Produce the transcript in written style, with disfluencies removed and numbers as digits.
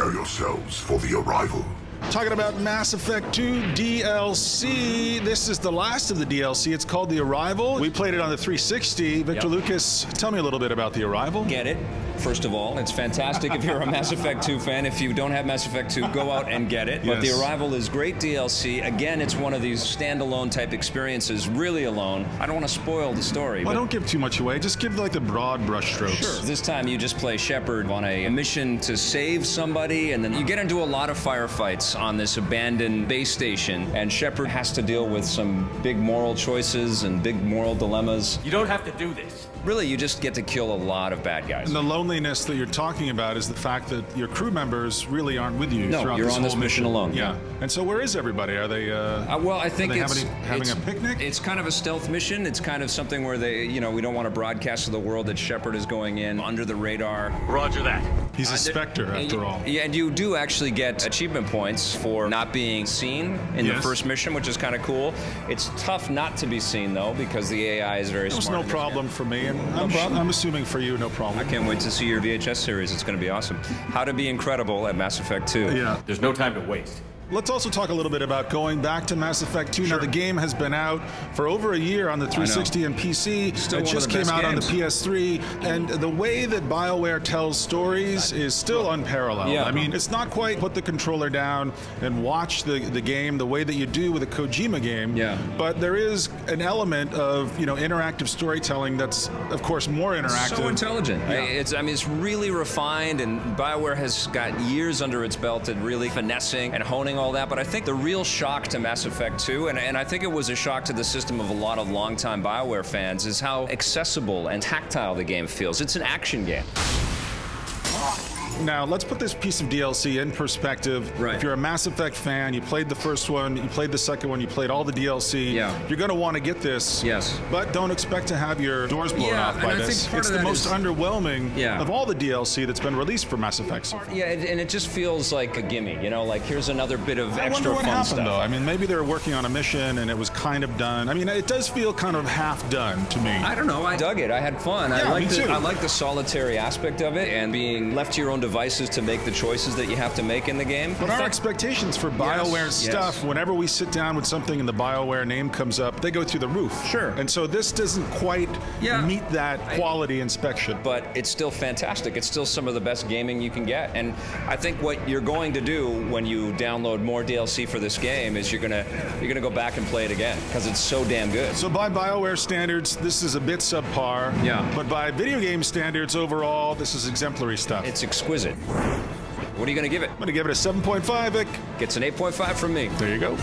Prepare yourselves for the arrival. Talking about Mass Effect 2 DLC. This is the last of the DLC. It's called The Arrival. We played it on the 360. Victor Lucas, tell me a little bit about The Arrival. Get it. First of all, it's fantastic if you're a Mass Effect 2 fan. If you don't have Mass Effect 2, go out and get it. But The Arrival is great DLC. Again, it's one of these standalone type experiences, really alone. I don't want to spoil the story. Well, don't give too much away. Just give like the broad brushstrokes. Sure. This time you just play Shepard on a mission to save somebody, and then you get into a lot of firefights on this abandoned base station, and Shepard has to deal with some big moral choices and big moral dilemmas. You don't have to do this. Really, you just get to kill a lot of bad guys. And the loneliness that you're talking about is the fact that your crew members really aren't with you. No, you're on this mission alone. Yeah. And so where is everybody? Are they well, I think it's having a picnic? It's kind of a stealth mission. It's kind of something where we don't want to broadcast to the world that Shepard is going in under the radar. Roger that. He's a Spectre, after all. Yeah, and you do actually get achievement points for not being seen in the first mission, which is kind of cool. It's tough not to be seen, though, because the AI is very smart. There's no problem for me, and I'm assuming for you, no problem. I can't wait to see your VHS series. It's going to be awesome. How to Be Incredible at Mass Effect 2. Yeah. There's no time to waste. Let's also talk a little bit about going back to Mass Effect 2. Now, the game has been out for over a year on the 360 and PC. Still it just came out on the PS3. And the way that BioWare tells stories is still unparalleled. Yeah. I mean, it's not quite put the controller down and watch the game the way that you do with a Kojima game. Yeah. But there is an element of, interactive storytelling that's, of course, more interactive. So intelligent. Yeah. It's really refined, and BioWare has got years under its belt at really finessing and honing all that. But I think the real shock to Mass Effect 2, and I think it was a shock to the system of a lot of longtime BioWare fans, is how accessible and tactile the game feels. It's an action game. Now, let's put this piece of DLC in perspective. Right. If you're a Mass Effect fan, you played the first one, you played the second one, you played all the DLC, you're going to want to get this. Yes. But don't expect to have your doors blown off by this. It's the most underwhelming of all the DLC that's been released for Mass Effect so far. Yeah, and it just feels like a gimme, like here's another bit of extra what fun happened, stuff. Though. I mean, maybe they were working on a mission and it was kind of done. I mean, it does feel kind of half done to me. I don't know. I dug it. I had fun. Yeah, I like the solitary aspect of it and being left to your own devices to make the choices that you have to make in the game. But our expectations for BioWare stuff, whenever we sit down with something and the BioWare name comes up, they go through the roof. Sure. And so this doesn't quite meet that quality inspection. But it's still fantastic. It's still some of the best gaming you can get. And I think what you're going to do when you download more DLC for this game is you're gonna go back and play it again because it's so damn good. So by BioWare standards, this is a bit subpar. Yeah. But by video game standards overall, this is exemplary stuff. It's exquisite. What are you going to give it? I'm going to give it a 7.5, Vic. Gets an 8.5 from me. There you go.